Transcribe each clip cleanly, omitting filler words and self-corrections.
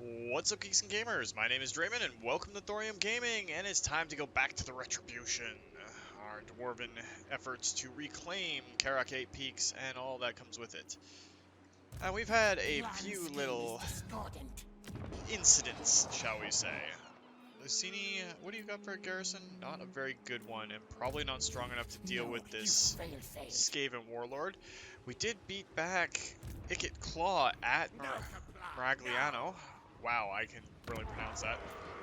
What's up, geeks and gamers? My name is Drementfh, and welcome to Thorium Gaming, and it's time to go back to the Retribution. Our dwarven efforts to reclaim Karak 8 Peaks and all that comes with it. And we've had a few little incidents, shall we say. Lucini, what do you got for a garrison? Not a very good one, and probably not strong enough to deal with this Skaven warlord. We did beat back Ikit Claw at Maragliano. Wow, I can really pronounce that.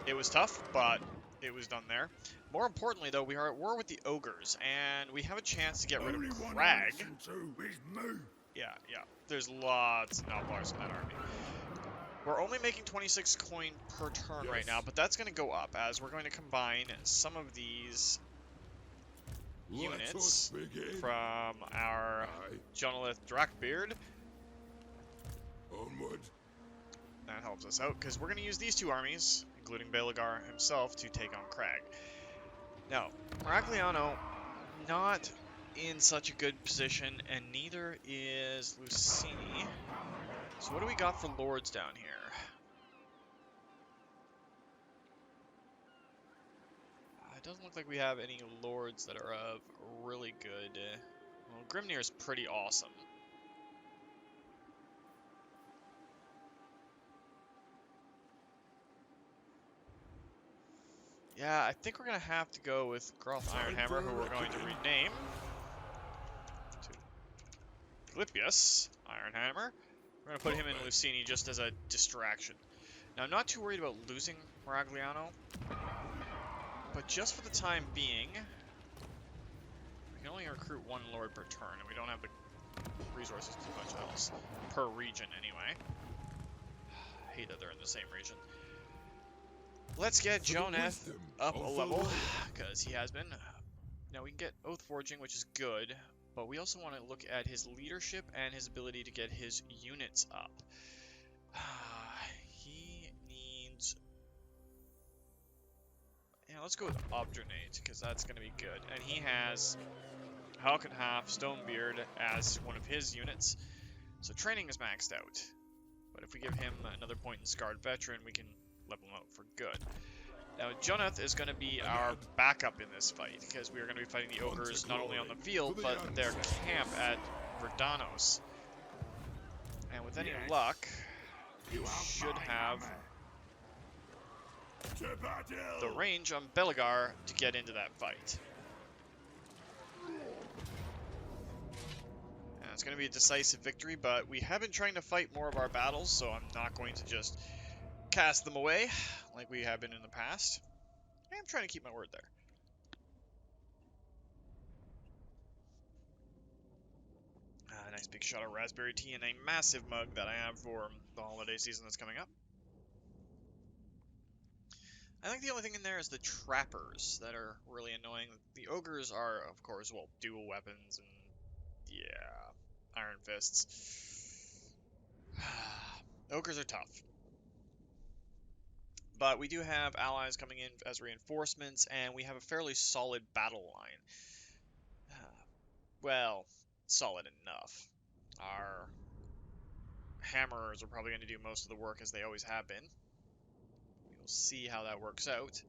It was tough, but it was done there. More importantly, though, we are at war with the Ogres, and we have a chance to get rid of Crag. Yeah. There's lots of Noblars in that army. We're only making 26 coin per turn right now, but that's going to go up as we're going to combine some of these units from our Joneth Drakbeard. Onward. That helps us out, because we're going to use these two armies, including Belegar himself, to take on Crag. Now, Maragliano, not in such a good position, and neither is Lucini. So what do we got for lords down here? It doesn't look like we have any lords that are of really good... well, Grimnir is pretty awesome. Yeah, I think we're going to have to go with Belegar Ironhammer, who we're going to rename to Glypius Ironhammer. We're going to put him in Lucini just as a distraction. Now, I'm not too worried about losing Maragliano, but just for the time being, we can only recruit one lord per turn, and we don't have the resources to do much else. Per region, anyway. I hate that they're in the same region. Let's get Joneth up a level, because he has been. Now we can get Oath Forging, which is good, but we also want to look at his leadership and his ability to get his units up. He needs... yeah, let's go with Obdurnate, because that's going to be good. And he has Halkenhalf Stonebeard as one of his units, so training is maxed out. But if we give him another point in Scarred Veteran, we can level him out for good. Now, Joneth is going to be our backup in this fight, because we are going to be fighting the Ogres not only on the field, but their camp at Verdanos. And with any luck, we should have the range on Belegar to get into that fight. And it's going to be a decisive victory, but we have been trying to fight more of our battles, so I'm not going to just cast them away like we have been in the past. I am trying to keep my word there. Nice big shot of raspberry tea in a massive mug that I have for the holiday season that's coming up. I think the only thing in there is the trappers that are really annoying. The ogres are, of course, well, dual weapons and, yeah, iron fists. Ogres are tough. But we do have allies coming in as reinforcements, and we have a fairly solid battle line. Well, solid enough. Our hammerers are probably going to do most of the work, as they always have been. We'll see how that works out.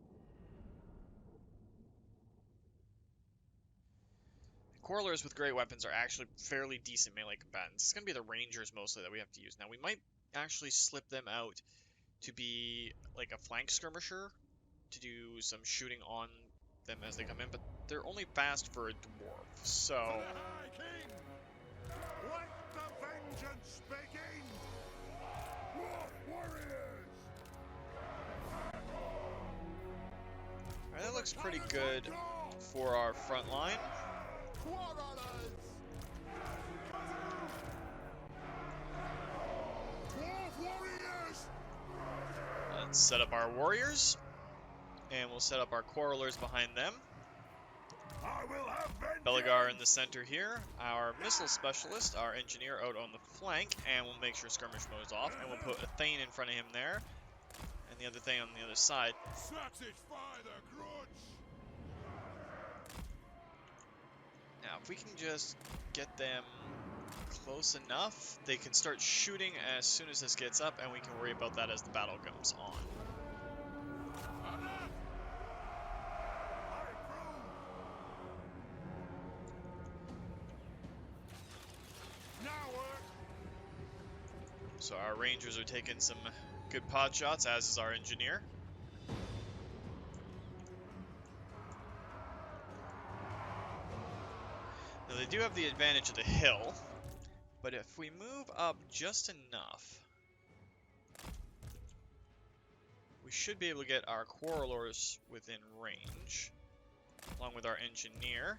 Quarrelers with great weapons are actually fairly decent melee combatants. It's going to be the rangers mostly that we have to use. Now, we might actually slip them out to be like a flank skirmisher, to do some shooting on them as they come in, but they're only fast for a dwarf, so... Let the vengeance begin! Warriors! Alright, that looks pretty good for our front line. Let's set up our warriors, and we'll set up our quarrelers behind them. Belegar in the center here, our missile specialist, our engineer out on the flank, and we'll make sure skirmish mode's off, and we'll put a Thane in front of him there, and the other Thane on the other side. Now, if we can just get them Close enough. They can start shooting as soon as this gets up, and we can worry about that as the battle comes on. So our rangers are taking some good pot shots, as is our engineer. Now they do have the advantage of the hill, but if we move up just enough, we should be able to get our quarrelers within range, along with our engineer.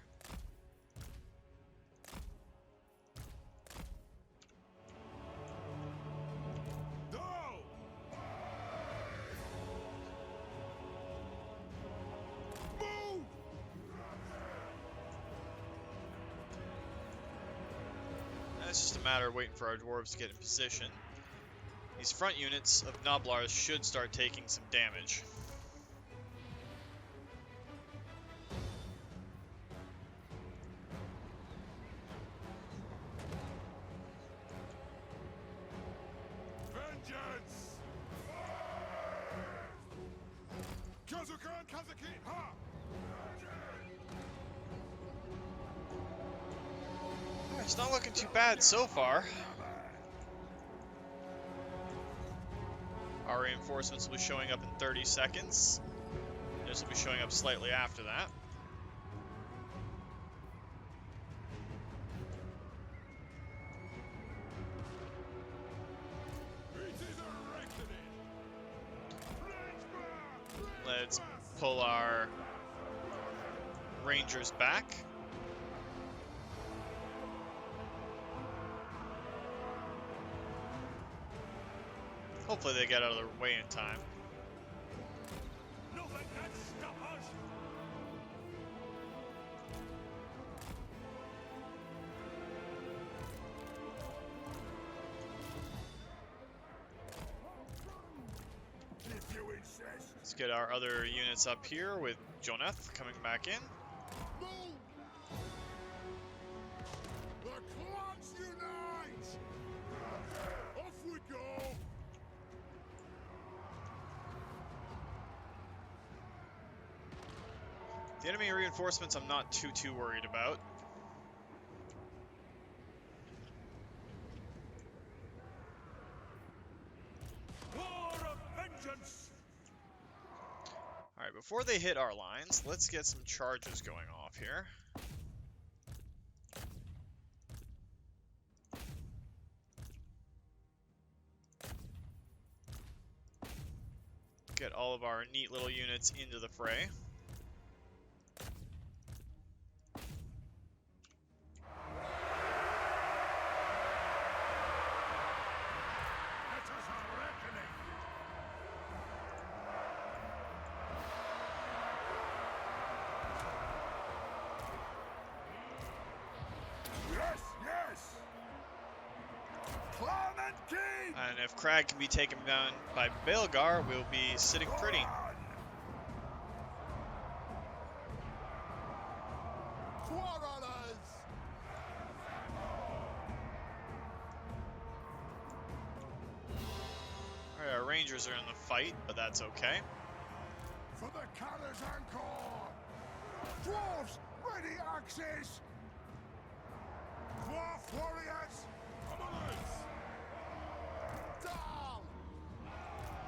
It's just a matter of waiting for our dwarves to get in position. These front units of Noblars should start taking some damage. Vengeance! Kazukan Kazaki! Ha! It's not looking too bad so far. Our reinforcements will be showing up in 30 seconds. This will be showing up slightly after that. Let's pull our rangers back. Hopefully they get out of their way in time. Nothing can stop us! If you insist. Let's get our other units up here with Joneth coming back in. Move! The clans unite! Off we go! The enemy reinforcements I'm not too worried about. War of vengeance! Alright, before they hit our lines, let's get some charges going off here. Get all of our neat little units into the fray. And if Karak can be taken down by Belegar, we'll be sitting pretty. Alright, our rangers are in the fight, but that's okay. For the Callers Encore! Dwarves, ready access! Dwarf warriors! Commoners! Down!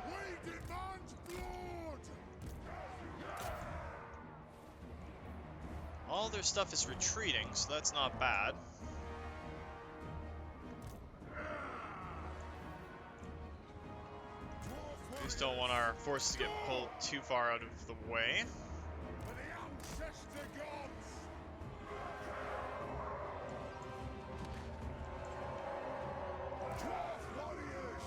We demand blood! All their stuff is retreating, so that's not bad. We just don't want our forces to get pulled too far out of the way. For the ancestor gods! Dwarf warriors!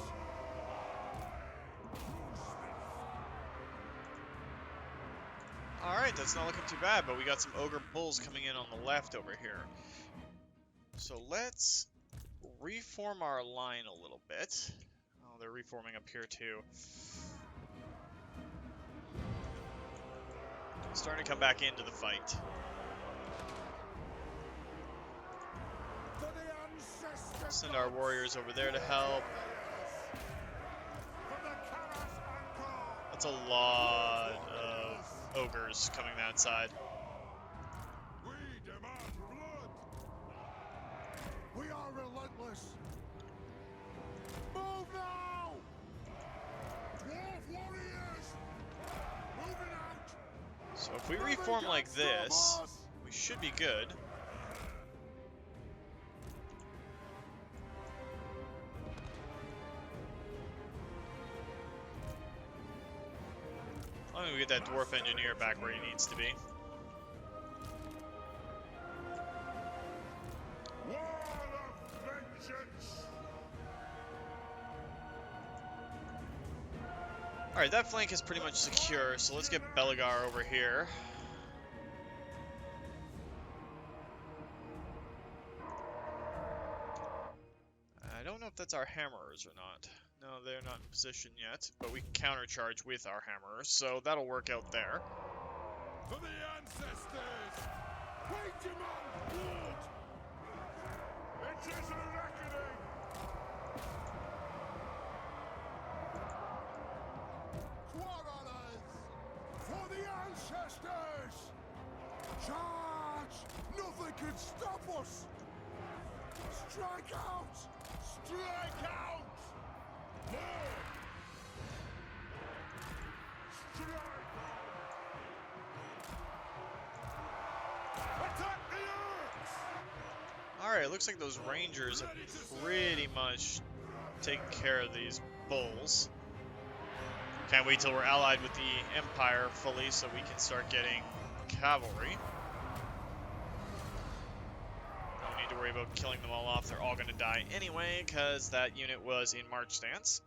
Alright, that's not looking too bad, but we got some Ogre bulls coming in on the left over here. So let's reform our line a little bit. Oh, they're reforming up here too. Starting to come back into the fight. For the ancestor Send our warriors over there to help. For the Karak and God. That's a lot of ogres coming that side. We demand blood. We are relentless. Move now! Dwarf warriors! Moving out! So if we reform like this, we should be good. As long as we get that dwarf engineer back where he needs to be. Wall of vengeance! Alright, that flank is pretty much secure, so let's get Belegar over here. I don't know if that's our hammerers or not. No, they're not in position yet, but we can countercharge with our hammerers, so that'll work out there. For the ancestors! We demand blood! It is a reckoning! Quarrelers! For the ancestors! Charge! Nothing can stop us! Strike out! Strike out! More! Strike! Attack the Orcs! Alright, it looks like those rangers have pretty much taken care of these bulls. Can't wait till we're allied with the Empire fully so we can start getting cavalry. Don't need to worry about killing them all off, they're all gonna die anyway, because that unit was in march stance.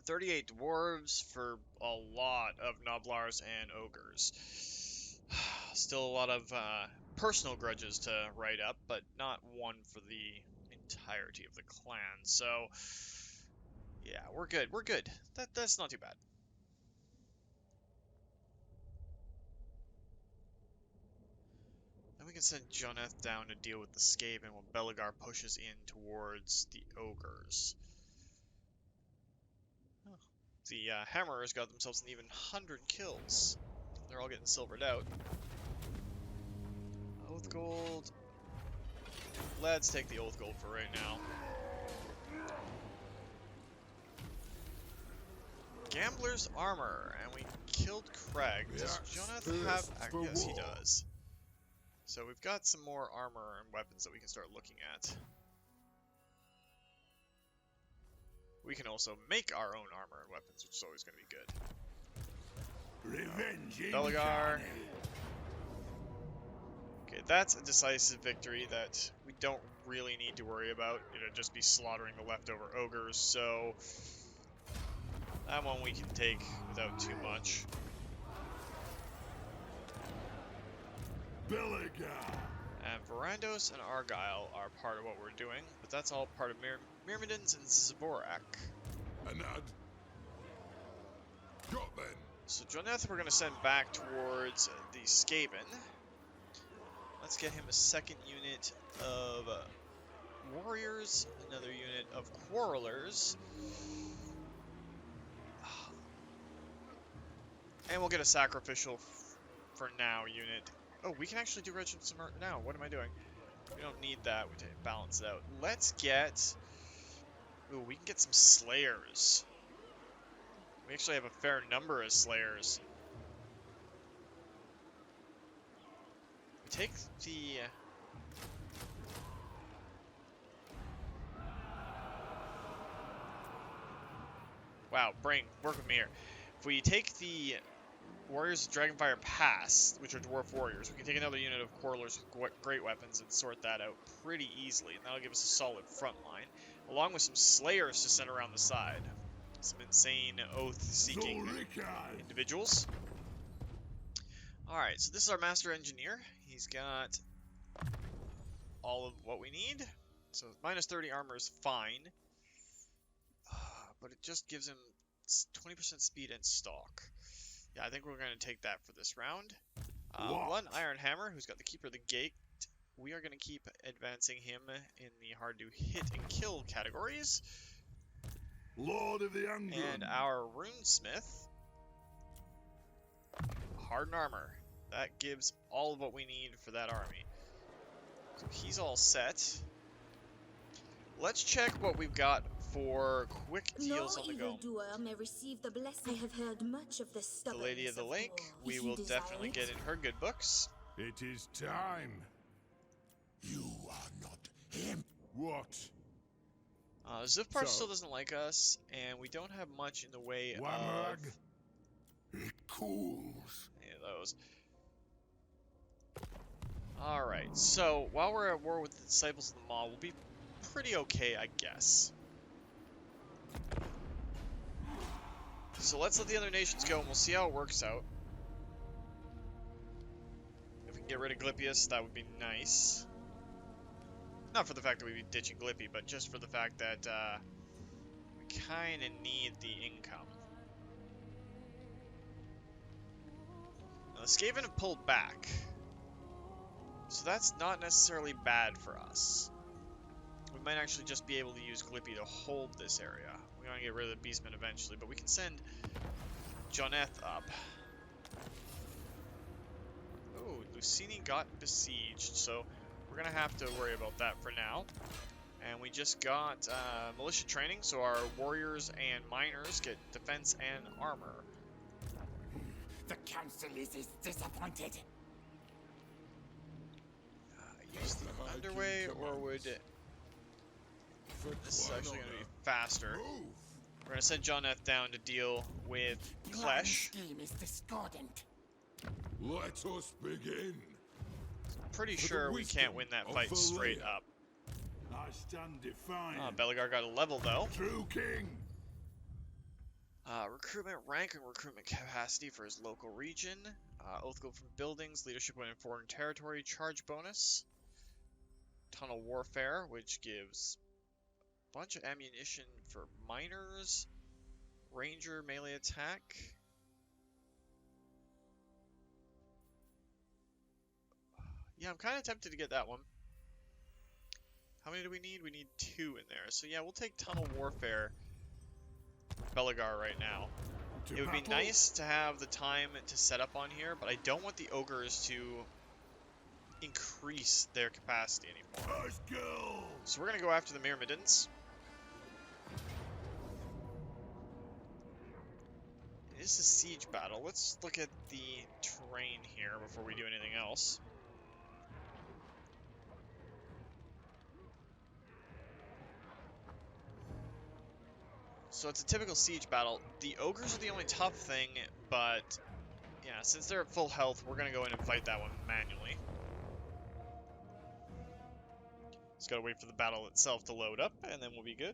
38 dwarves for a lot of noblars and ogres. Still a lot of personal grudges to write up, but not one for the entirety of the clan. So, yeah, we're good. We're good. That's not too bad. Then we can send Joneth down to deal with the Skaven while Belegar pushes in towards the ogres. Oh. The hammerers got themselves an even 100 kills. They're all getting silvered out. Oath gold. Let's take the oath gold for right now. Gambler's armor, and we killed Craig. Does Joneth have? Yes, he does. So we've got some more armor and weapons that we can start looking at. We can also make our own armor and weapons, which is always going to be good. Revenge Belegar. Okay, that's a decisive victory that we don't really need to worry about. It'll just be slaughtering the leftover ogres, so that one we can take without too much. Belegar. And Varandos and Argyle are part of what we're doing, but that's all part of Myrmidons and Zborak. Anad. Got then. So Joneth we're going to send back towards the Skaven. Let's get him a second unit of warriors, another unit of quarrelers. And we'll get a sacrificial for now unit. Oh, we can actually do Retribution now. What am I doing? We don't need that. We can balance it out. Let's get... Ooh, we can get some Slayers. We actually have a fair number of Slayers. We take the... Wow, brain, work with me here. If we take the Warriors of Dragonfire Pass, which are Dwarf Warriors, we can take another unit of Quarrelers with great weapons and sort that out pretty easily, and that'll give us a solid front line, along with some Slayers to send around the side. Some insane oath-seeking individuals. Alright, so this is our Master Engineer. He's got all of what we need. So minus 30 armor is fine. But it just gives him 20% speed and stalk. Yeah, I think we're going to take that for this round. One Ironhammer, who's got the Keeper of the Gate, we are going to keep advancing him in the hard to hit and kill categories. Lord of the Angren. And our runesmith, hardened armor. That gives all of what we need for that army. So he's all set. Let's check what we've got for quick deals on the go. May receive the blessing. I have heard much of the The Lady of the Lake, we will definitely get in her good books. It is time. You are not him. What? Zifpar So- still doesn't like us, and we don't have much in the way of Wamag. It cools. any of those. Alright, so while we're at war with the Disciples of the Maw, we'll be pretty okay, I guess. So let's let the other nations go, and we'll see how it works out. If we can get rid of Glypius, that would be nice. Not for the fact that we'd be ditching Glippy, but just for the fact that we kind of need the income. Now, the Skaven have pulled back, so that's not necessarily bad for us. We might actually just be able to use Glippy to hold this area. We're going to get rid of the Beastmen eventually, but we can send Joneth up. Oh, Lucini got besieged, so we're going to have to worry about that for now. And we just got militia training, so our warriors and miners get defense and armor. The council is disappointed. Use the underway, or would it... This is actually going to be faster. Move. We're going to send Joneth down to deal with Your Clash. scheme is discordant. Let us begin. Pretty For the sure we can't wisdom win that of fight straight Valia. up. I stand defiant. Belegar got a level though. True king. Recruitment rank and recruitment capacity for his local region. Oath Gold from buildings, leadership when in foreign territory, charge bonus. Tunnel warfare, which gives a bunch of ammunition for miners. Ranger melee attack. Yeah, I'm kind of tempted to get that one. How many do we need? We need 2 in there. So yeah, we'll take Tunnel Warfare Belegar right now. It would be nice to have the time to set up on here, but I don't want the Ogres to increase their capacity anymore. Let's go. So we're going to go after the Myrmidons. It is a siege battle. Let's look at the terrain here before we do anything else. So it's a typical siege battle. The Ogres are the only tough thing, but yeah, since they're at full health, we're going to go in and fight that one manually. Just gotta wait for the battle itself to load up, and then we'll be good.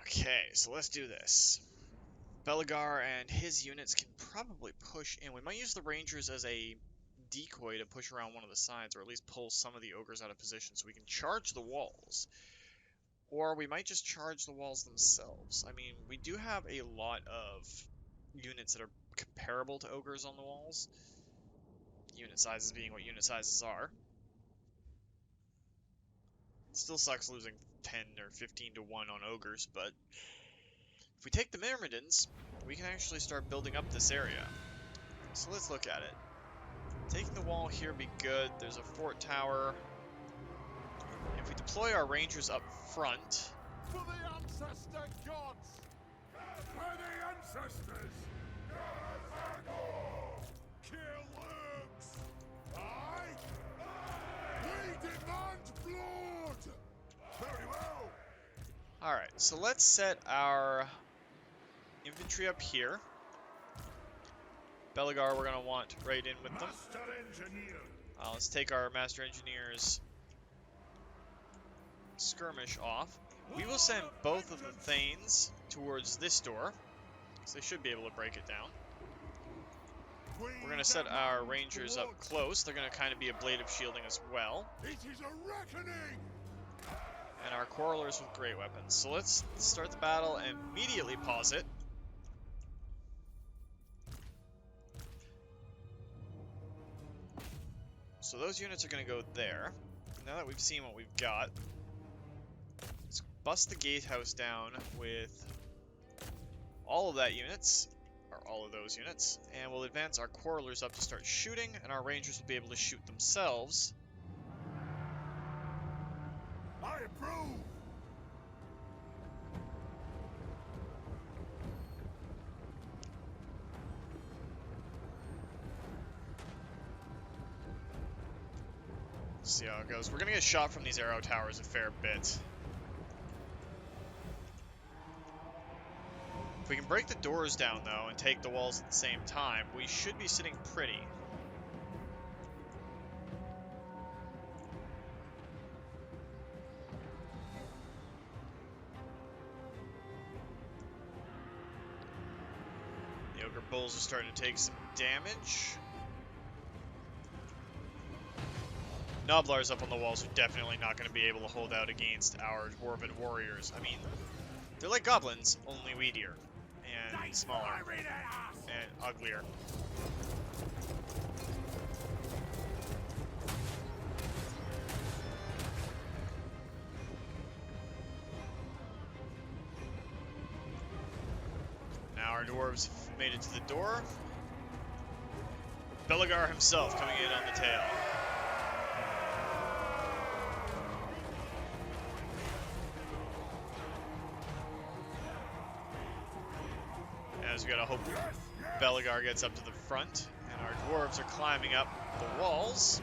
Okay, so let's do this. Belegar and his units can probably push in. We might use the Rangers as a decoy to push around one of the sides, or at least pull some of the Ogres out of position so we can charge the walls. Or we might just charge the walls themselves. I mean, we do have a lot of units that are comparable to Ogres on the walls. Unit sizes being what unit sizes are. It still sucks losing 10 or 15 to 1 on Ogres, but if we take the Myrmidons, we can actually start building up this area. So let's look at it. Taking the wall here would be good. There's a fort tower. If we deploy our Rangers up front... For the ancestor gods. For the ancestors. Kill worms. We demand blood. Very well. Alright, so let's set our infantry up here. Belegar we're going to want right in with them. Master engineer. Let's take our Master Engineers skirmish off. We will send both of the Thanes towards this door, because they should be able to break it down. We're going to set our Rangers up close. They're going to kind of be a blade of shielding as well. It is a reckoning. our quarrelers with great weapons. So let's start the battle and immediately pause it. So those units are going to go there. Now that we've seen what we've got, let's bust the gatehouse down with all of that units, or all of those units, and we'll advance our quarrelers up to start shooting, and our rangers will be able to shoot themselves. I approve. See how it goes. We're gonna get shot from these arrow towers a fair bit. If we can break the doors down, though, and take the walls at the same time, we should be sitting pretty. The Ogre Bulls are starting to take some damage. Noblars up on the walls are definitely not going to be able to hold out against our dwarven warriors. I mean, they're like goblins, only weedier, and smaller, and uglier. Now our dwarves have made it to the door. Belegar himself coming in on the tail. As we gotta hope Belegar gets up to the front, and our dwarves are climbing up the walls.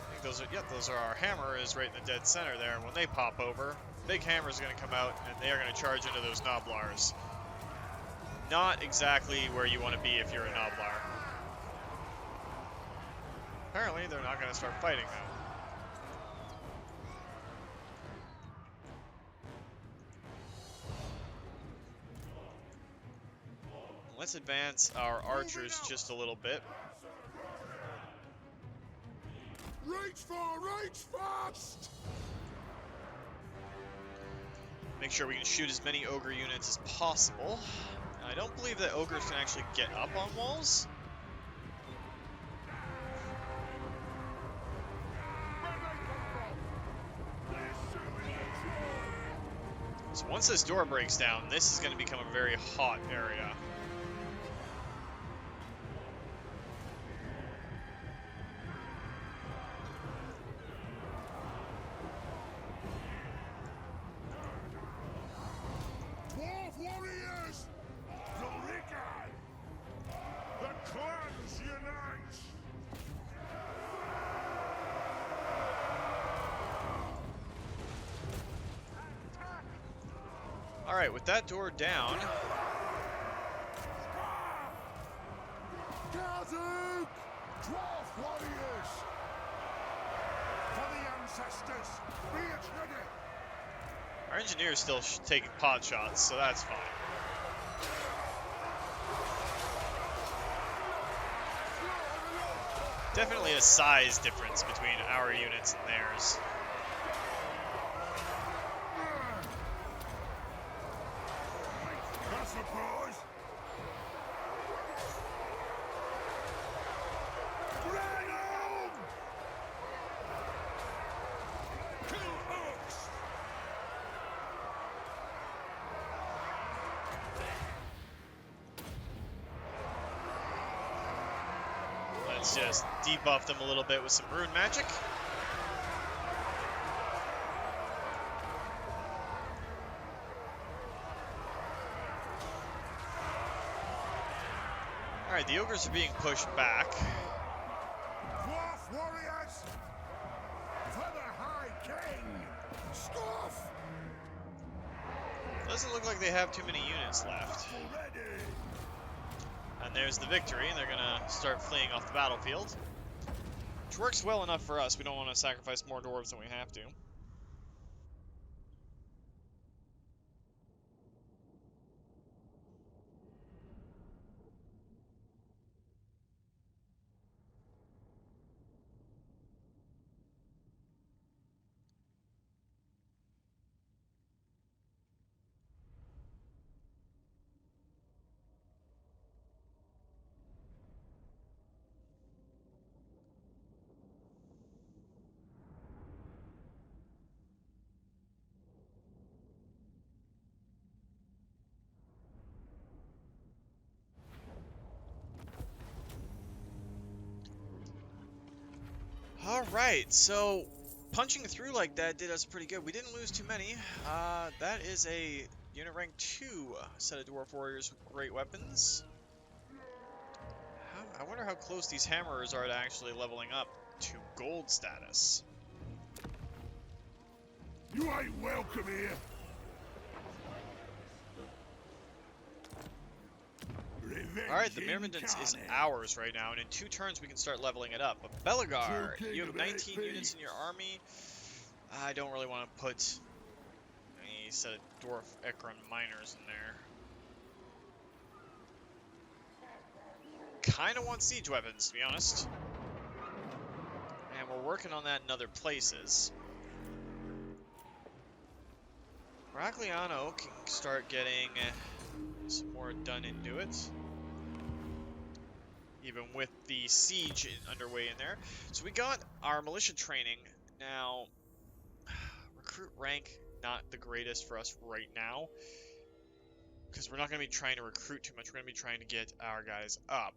I think those are, yep, those are our hammer is right in the dead center there. And when they pop over, big hammer is gonna come out, and they are gonna charge into those Noblars. Not exactly where you want to be if you're a Noblar. Apparently, they're not gonna start fighting though. Let's advance our archers just a little bit. Reach fast! Make sure we can shoot as many ogre units as possible. I don't believe that ogres can actually get up on walls. So once this door breaks down, this is going to become a very hot area. Dwarf warriors! Belegar! The clans unite! Alright, with that door down, Karak! Dwarf warriors! For the ancestors, be it ready! our engineer's still taking pot shots, so that's fine. Definitely a size difference between our units and theirs. A surprise! Brennan! Kill Oaks! Let's just debuff them a little bit with some rune magic. Alright, the ogres are being pushed back. Dwarf warriors! For the High King! Scoff! Doesn't look like they have too many units left. Ready! And there's the victory. They're gonna start fleeing off the battlefield. Which works well enough for us. We don't want to sacrifice more dwarves than we have to. Alright, so punching through like that did us pretty good. We didn't lose too many. That is a unit rank 2 set of Dwarf Warriors with great weapons. I wonder how close these hammerers are to actually leveling up to gold status. You ain't welcome here. Alright, the Myrmidons is ours right now, and in 2 turns we can start leveling it up. But Belegar, you have 19 units in your army. I don't really want to put a set of Dwarf Ekron miners in there. Kinda want siege weapons, to be honest. And we're working on that in other places. Ragliano can start getting some more done into it. Even with the siege underway in there. So we got our militia training. Now, recruit rank, not the greatest for us right now. Because we're not going to be trying to recruit too much. We're going to be trying to get our guys up.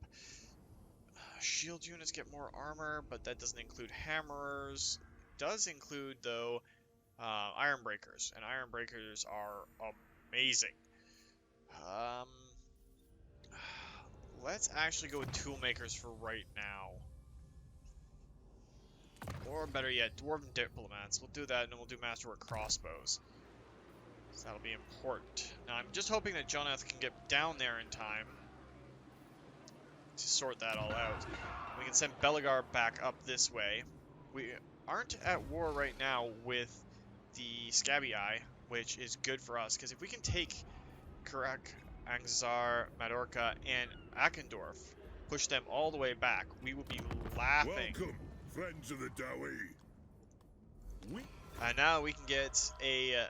Shield units get more armor, but that doesn't include hammerers. It does include, though, iron breakers. And iron breakers are amazing. Let's actually go with tool makers for right now. Or better yet, dwarven diplomats. We'll do that, and then we'll do masterwork crossbows. So that'll be important. Now, I'm just hoping that Joneth can get down there in time to sort that all out. We can send Belegar back up this way. We aren't at war right now with the Scabby Eye, which is good for us, because if we can take Karak, Angzar, Majorca, and Akendorf, push them all the way back, we will be laughing. Welcome, friends of the Dowie. And now we can get a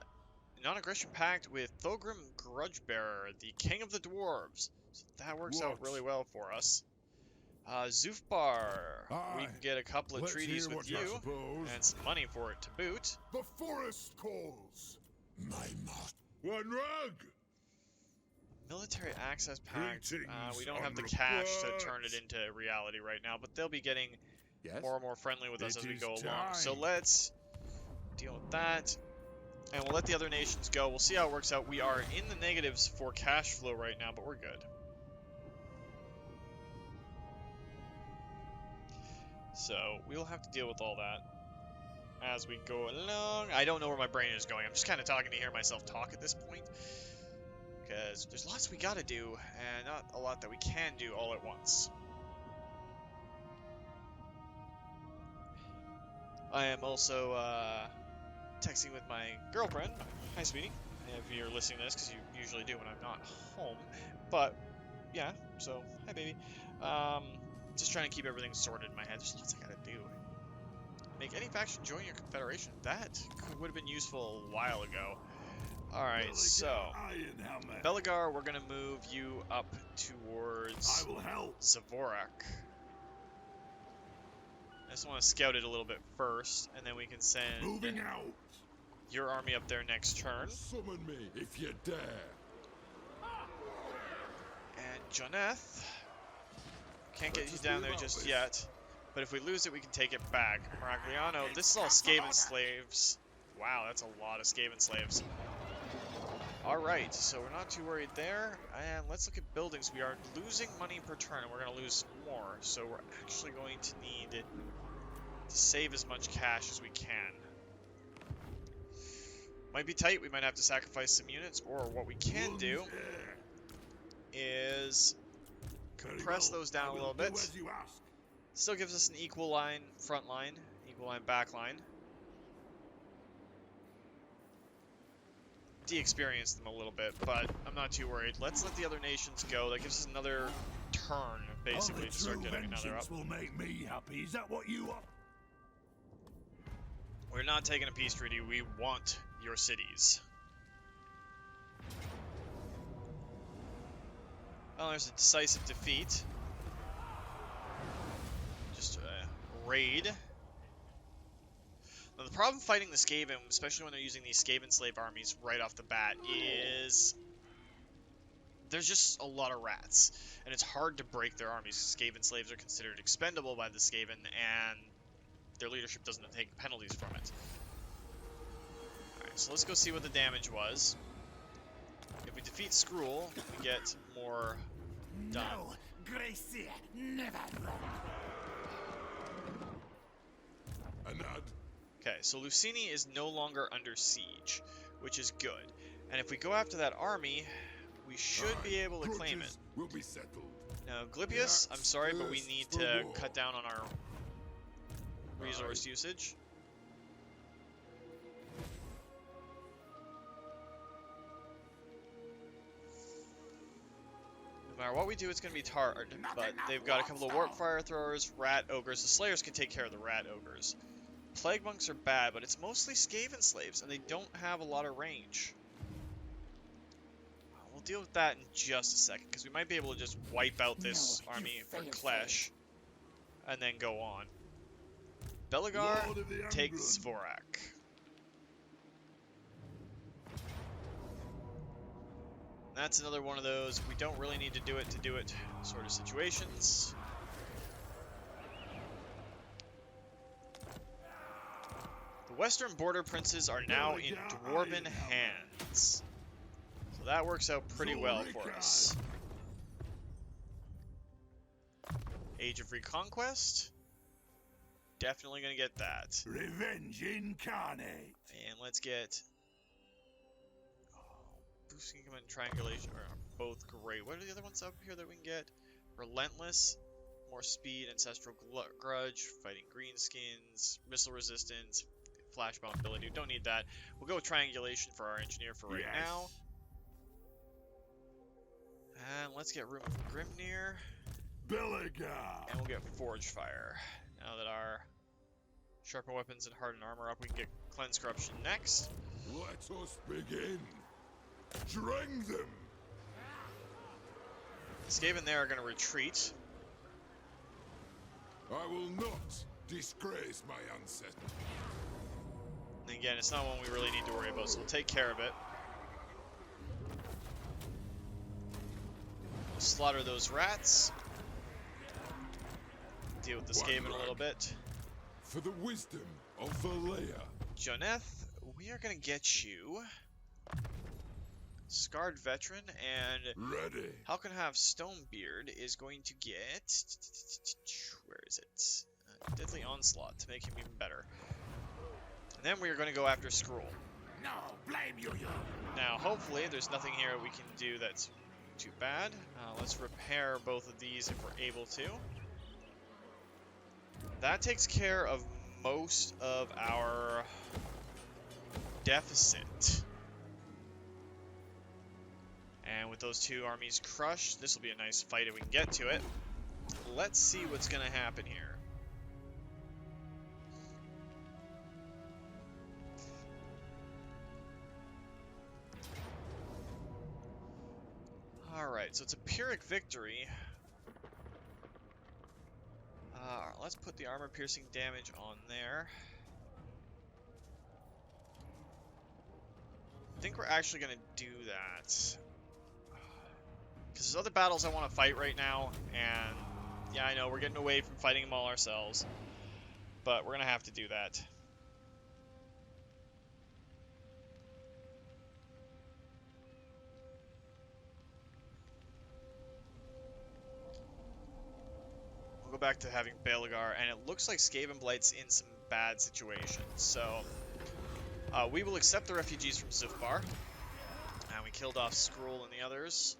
non-aggression pact with Thorium Grudgebearer, the King of the Dwarves. So that works out really well for us. Zufbar, we can get a couple of treaties with you, and some money for it to boot. The forest calls. My moth. One rug. Military access pact. Greetings, We don't have the honorable cash to lords. turn it into reality right now, but they'll be getting more and more friendly with us It as we is go along. So time. let's deal with that, and we'll let the other nations go. We'll see how it works out. We are in the negatives for cash flow right now, but we're good. So we'll have to deal with all that as we go along. I don't know where my brain is going. I'm just kind of talking to hear myself talk at this point, because there's lots we gotta do, and not a lot that we can do all at once. I am also texting with my girlfriend. Hi, sweetie. If you're listening to this, because you usually do when I'm not home. But, yeah, so, hi, baby. Just trying to keep everything sorted in my head. There's lots I gotta do. Make any faction join your confederation. That would have been useful a while ago. Alright, so Belegar, we're gonna move you up towards Zavorak. I just want to scout it a little bit first, and then we can send your army up there next turn. Summon me if you dare. And Joneth, can't get you down there just yet, but if we lose it, we can take it back. Maragliano, this is all Skaven slaves. Wow, that's a lot of Skaven slaves. Alright, so we're not too worried there. And let's look at buildings. We are losing money per turn, and we're going to lose more. So we're actually going to need to save as much cash as we can. Might be tight. We might have to sacrifice some units. Or what we can do is compress those down a little bit. Still gives us an equal line front line, equal line back line. De-experience them a little bit, but I'm not too worried. Let's let the other nations go. That gives us another turn, basically, to start getting another up. Will make me happy. Is that what you want? We're not taking a peace treaty. We want your cities. Well, there's a decisive defeat. Just a raid. Now, the problem fighting the Skaven, especially when they're using these Skaven slave armies right off the bat, is there's just a lot of rats, and it's hard to break their armies. Skaven slaves are considered expendable by the Skaven, and their leadership doesn't take penalties from it. Alright, so let's go see what the damage was. If we defeat Skryre, we get more done. No, Gracie, never wrong. Anad. Okay, so Lucini is no longer under siege, which is good. And if we go after that army, we should be able to claim it. Will be settled. Now, Glypius, I'm sorry, but we need to cut down on our resource usage. No matter what we do, it's going to be hard, but they've got a couple of warp fire throwers, rat ogres. The slayers can take care of the rat ogres. Plague monks are bad, but it's mostly Skaven slaves, and they don't have a lot of range. We'll deal with that in just a second, because we might be able to just wipe out this army for Clash, and then go on. Belegar takes Dvorak. That's another one of those we don't really need to do it sort of situations. The Western border princes are now in dwarven hands. So that works out pretty well for us. Age of Reconquest. Definitely gonna get that. Revenge incarnate. And let's get boosting command triangulation are both great. What are the other ones up here that we can get? Relentless, more speed, ancestral grudge, fighting greenskins, missile resistance, flash bomb ability. Don't need that. We'll go with triangulation for our engineer for right now. And let's get room of Grimnir. Belegar. And we'll get Forge Fire. Now that our sharpen weapons and hardened armor up, we can get Cleanse Corruption next. Let us begin. Drang them. The Skaven there are going to retreat. I will not disgrace my ancestors. And again, it's not one we really need to worry about, so we'll take care of it. We'll slaughter those rats. Deal with the Skaven a little bit. For the wisdom of Valea. Joneth, we are going to get you Scarred Veteran, and Ready. Halconhave Stonebeard is going to get, where is it? Deadly Onslaught to make him even better. And then we are going to go after Skryre. No, blame you. Now, hopefully, there's nothing here we can do that's too bad. Let's repair both of these if we're able to. That takes care of most of our deficit. And with those two armies crushed, this will be a nice fight if we can get to it. Let's see what's going to happen here. Alright, so it's a Pyrrhic victory. Let's put the armor-piercing damage on there. I think we're actually going to do that. Because there's other battles I want to fight right now, and yeah, I know, we're getting away from fighting them all ourselves. But we're going to have to do that. We'll go back to having Belegar, and it looks like Skaven Blight's in some bad situations. So, we will accept the refugees from Zufbar. And we killed off Skryre and the others.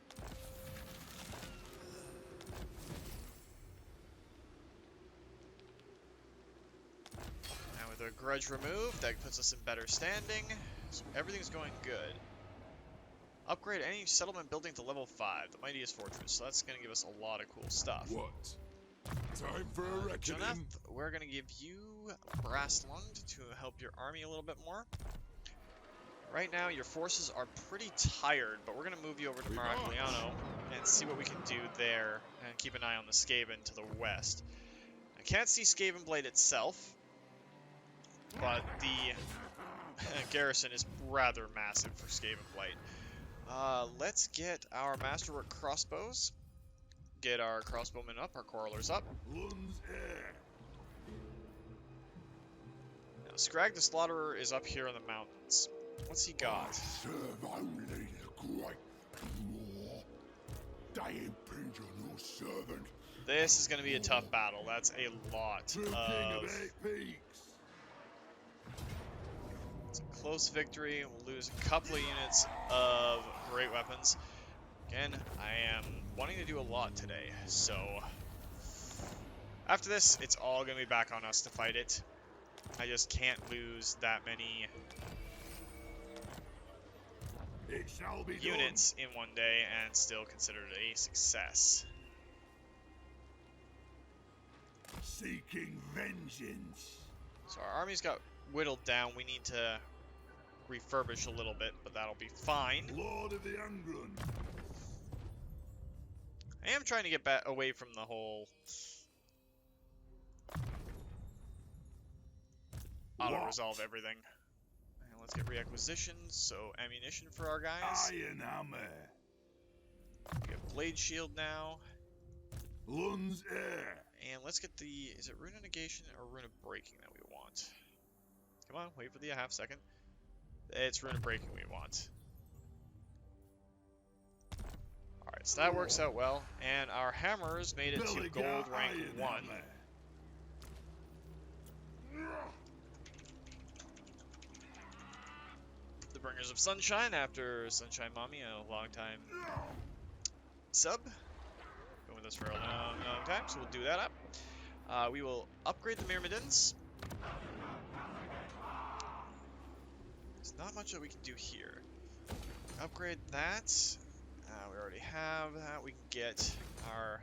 And with a grudge removed, that puts us in better standing. So everything's going good. Upgrade any settlement building to level 5, the Mightiest Fortress. So that's going to give us a lot of cool stuff. What? Time for a reckoning. Joneth, we're going to give you Brass Lunged to help your army a little bit more. Right now, your forces are pretty tired, but we're going to move you over to Maragliano and see what we can do there, and keep an eye on the Skaven to the west. I can't see Skaven Blade itself, but the garrison is rather massive for Skaven Blade. Let's get our Masterwork crossbows. Get our crossbowmen up, our quarrelers up. Skrag the Slaughterer is up here in the mountains. What's he got? Serve only the great more. They impinge on your servant. This is going to be a tough battle. That's a lot True king of... of 8 peaks. It's a close victory. We'll lose a couple of units of great weapons. Again, I am wanting to do a lot today, so... After this, it's all going to be back on us to fight it. I just can't lose that many It shall be units in one day and still consider it a success. done. Seeking vengeance. So our armies got whittled down. We need to refurbish a little bit, but that'll be fine. Lord of the Angron. I am trying to get back away from the whole auto-resolve everything. And let's get reacquisitions, so ammunition for our guys. Ironhammer. We have blade shield now. Lun's air. And let's get the, is it rune of negation or rune of breaking that we want? Come on, wait for the half second. It's rune of breaking we want. Alright, so that works out well. And our hammers made it to Belegar gold rank 1. Ironhammer. The Bringers of Sunshine after Sunshine Mommy, a long time sub. Been with us for a long time, so we'll do that up. We will upgrade the Myrmidons. There's not much that we can do here. Upgrade that. We already have that. We can get our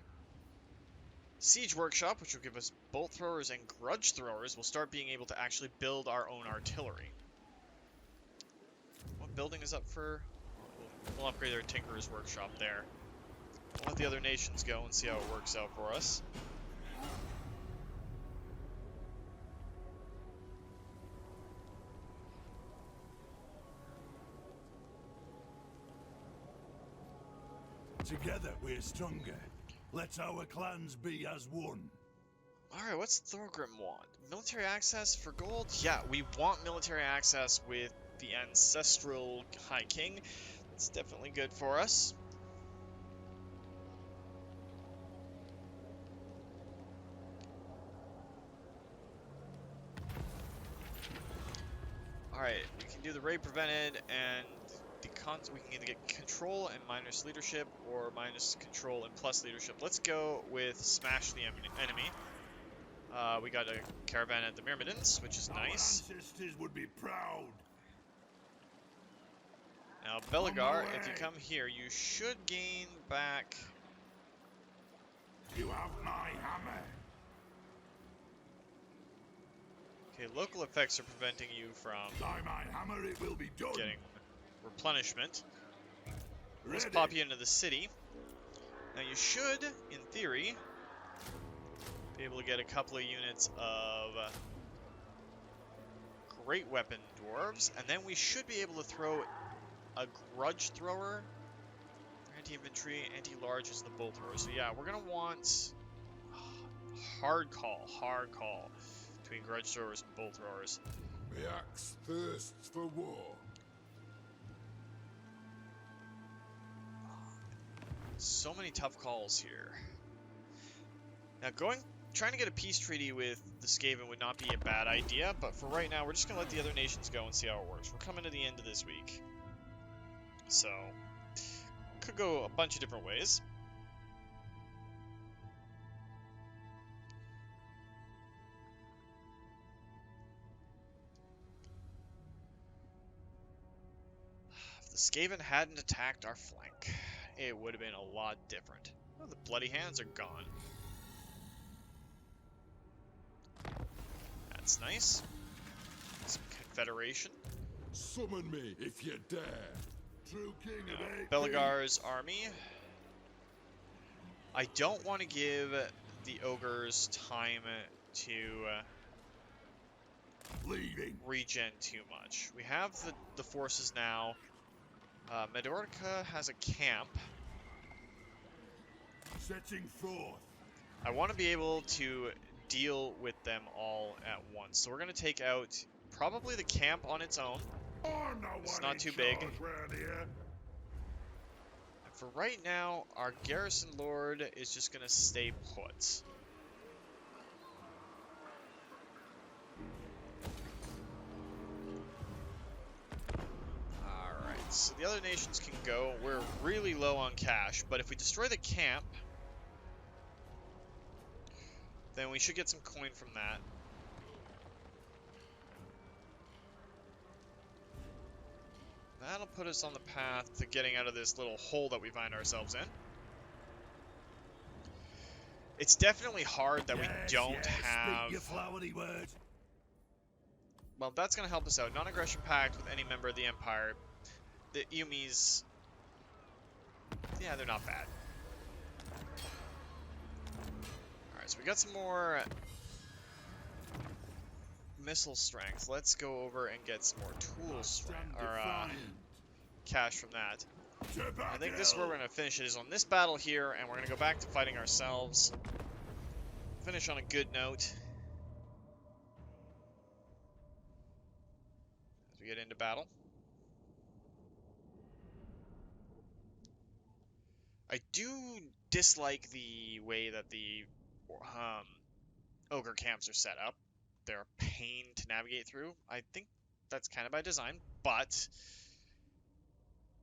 Siege Workshop, which will give us bolt throwers and grudge throwers. We'll start being able to actually build our own artillery. What building is up for? We'll upgrade our Tinkerer's Workshop there. We'll let the other nations go and see how it works out for us. Together we're stronger. Let our clans be as one. Alright, what's Thorgrim want? Military access for gold? Yeah, we want military access with the Ancestral High King. It's definitely good for us. Alright, we can do the raid prevented and we can either get control and minus leadership or minus control and plus leadership. Let's go with smash the enemy. We got a caravan at the Myrmidons, which is nice. Our ancestors would be proud. Now, Belegar, if you come here, you should gain back... You have my hammer. Okay, local effects are preventing you from By my hammer it will be done. getting replenishment. Let's Ready. pop you into the city. Now you should, in theory, be able to get a couple of units of great weapon dwarves, and then we should be able to throw a grudge thrower. Anti-infantry, anti-large is the bolt thrower. So yeah, we're gonna want hard call between grudge throwers and bolt throwers. The axe thirsts for war. So many tough calls here. Now trying to get a peace treaty with the Skaven would not be a bad idea, but for right now we're just going to let the other nations go and see how it works. We're coming to the end of this week. So, could go a bunch of different ways. If the Skaven hadn't attacked our flank, it would have been a lot different. Oh, the bloody hands are gone. That's nice. Some confederation. Summon me if you dare. True king of 8 Belegar's army. I don't want to give the ogres time to leading. regen too much. We have the forces now. Medorca has a camp. Setting forth. I want to be able to deal with them all at once. So we're going to take out probably the camp on its own. I'm the It's one not in too big. charge round here. And for right now, our garrison lord is just gonna stay put. Alright, so the other nations can go. We're really low on cash, but if we destroy the camp, then we should get some coin from that. That'll put us on the path to getting out of this little hole that we find ourselves in. It's definitely hard that we don't have... Speak your flowery word. Well, that's going to help us out. Non-aggression pact with any member of the Empire. The Yumis... Yeah, they're not bad. Alright, so we got some more... missile strength. Let's go over and get some more tool strength, or cash from that. I think this is where we're going to finish it, is on this battle here, and we're going to go back to fighting ourselves. Finish on a good note. As we get into battle. I do dislike the way that the Ogre camps are set up. They're a pain to navigate through. I think that's kind of by design, but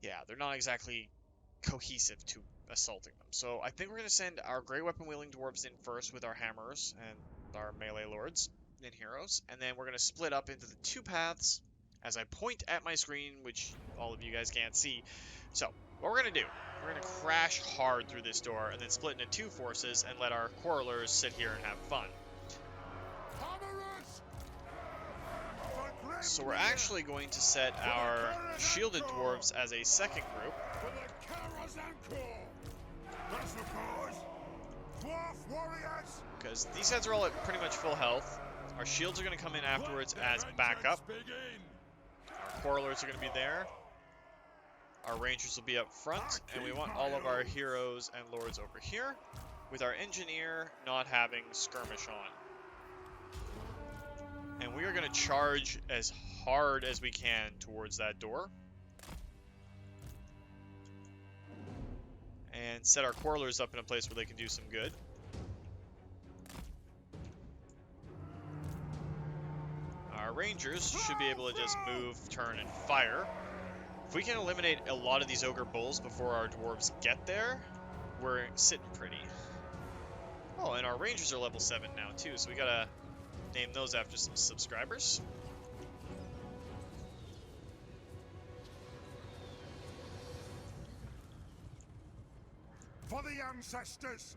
yeah, they're not exactly cohesive to assaulting them. So I think we're going to send our great weapon wielding dwarves in first with our hammers and our melee lords and heroes, and then we're going to split up into the two paths as I point at my screen, which all of you guys can't see. So what we're going to do, we're going to crash hard through this door and then split into two forces and let our quarrelers sit here and have fun. So we're actually going to set our shielded dwarves as a second group. Because these guys are all at pretty much full health. Our shields are going to come in afterwards as backup. Our quarrelers are going to be there. Our rangers will be up front. And we want all of our heroes and lords over here, with our engineer not having skirmish on. And we are going to charge as hard as we can towards that door. And set our quarrelers up in a place where they can do some good. Our rangers should be able to just move, turn, and fire. If we can eliminate a lot of these ogre bulls before our dwarves get there, we're sitting pretty. Oh, and our rangers are level 7 now too, so we gotta name those after some subscribers. For the ancestors!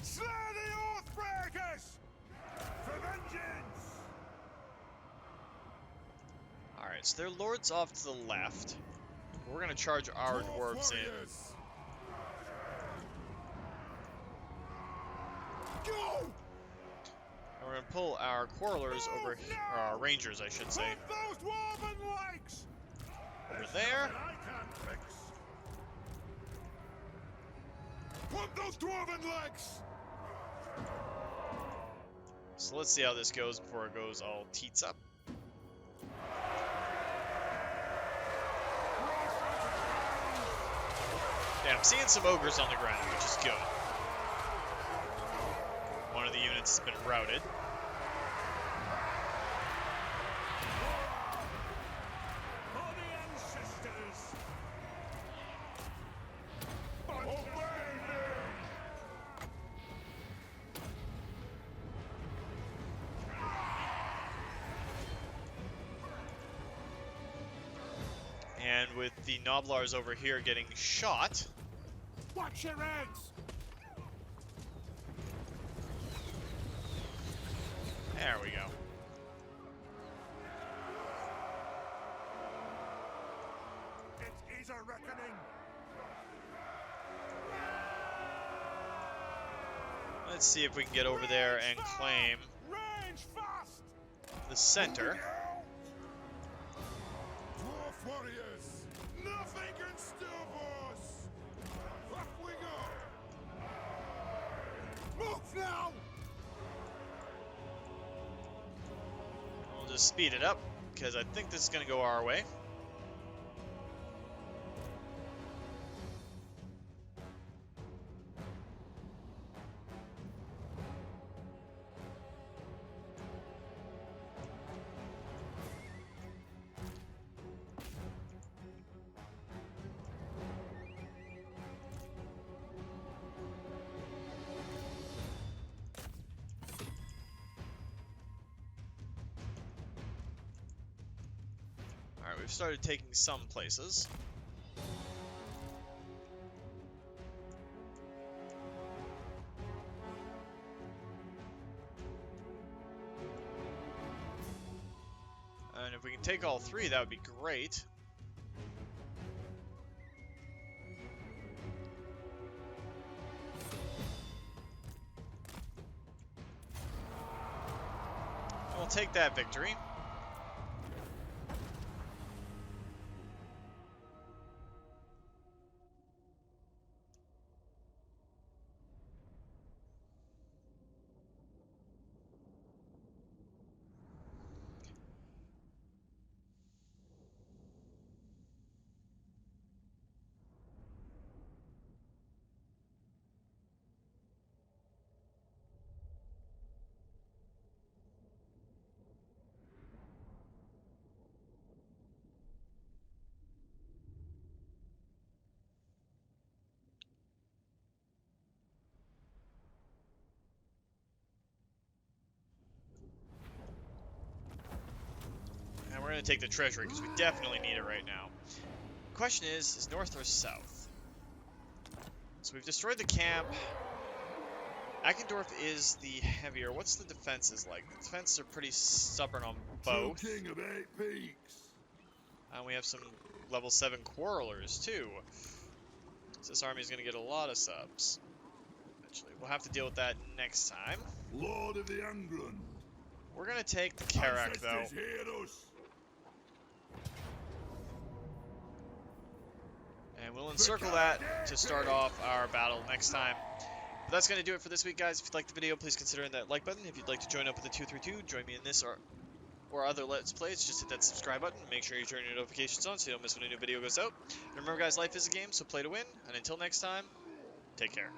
Slay the Oathbreakers! For vengeance! Alright, so their lord's off to the left. We're gonna charge our dwarves in. Go! And we're gonna pull our quarrelers over here, or our rangers, I should say, Those dwarven legs! over there. Put those dwarven legs! So let's see how this goes before it goes all teats up. Yeah, I'm seeing some ogres on the ground, which is good. One of the units has been routed. For the ancestors! And with the Noblars over here getting shot, Watch your heads! there we go. It is a reckoning! Let's see if we can get over there and claim Range fast! the center. Dwarf warriors! Nothing can stop us! Up we go! Move now! We'll to speed it up, because I think this is going to go our way. Alright, we've started taking some places. And if we can take all three, that would be great. We'll take that victory. And we're going to take the treasury, because we definitely need it right now. The question is north or south? So we've destroyed the camp. Eckendorf is the heavier. What's the defenses like? The defenses are pretty stubborn on both. King of 8 peaks. And we have some level 7 quarrelers, too. So this army is going to get a lot of subs. Eventually. We'll have to deal with that next time. Lord of the England. We're going to take the Karak, though. And we'll encircle that to start off our battle next time. But that's going to do it for this week, guys. If you liked the video, please consider hitting that like button. If you'd like to join up with the 232, join me in this or other Let's Plays, just hit that subscribe button. Make sure you turn your notifications on so you don't miss when a new video goes out. And remember, guys, life is a game, so play to win. And until next time, take care.